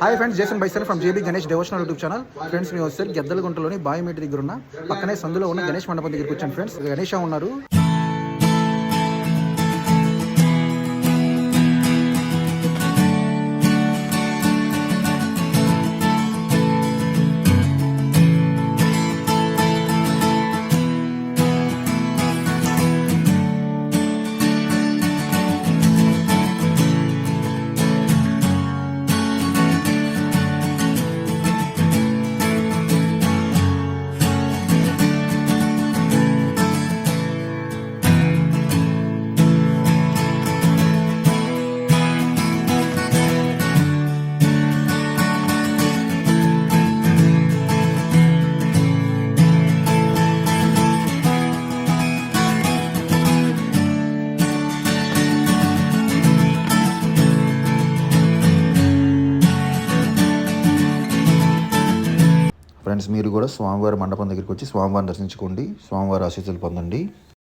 Hi friends, Jason bison from JB Ganesh devotional YouTube channel. Friends మేము వచ్చేసరికి గెద్దలగుంటలోని బాయిమేటి దగ్గర ఉన్న పక్కనే సందులో ఉన్న గణేష్ మండపం దగ్గరికి వచ్చాను. ఫ్రెండ్స్ గణేష్ ఉన్నారు. ఫ్రెండ్స్ మీరు కూడా స్వామివారి మండపం దగ్గరికి వచ్చి స్వామివారిని దర్శించుకోండి, స్వామివారి ఆశీస్సులు పొందండి.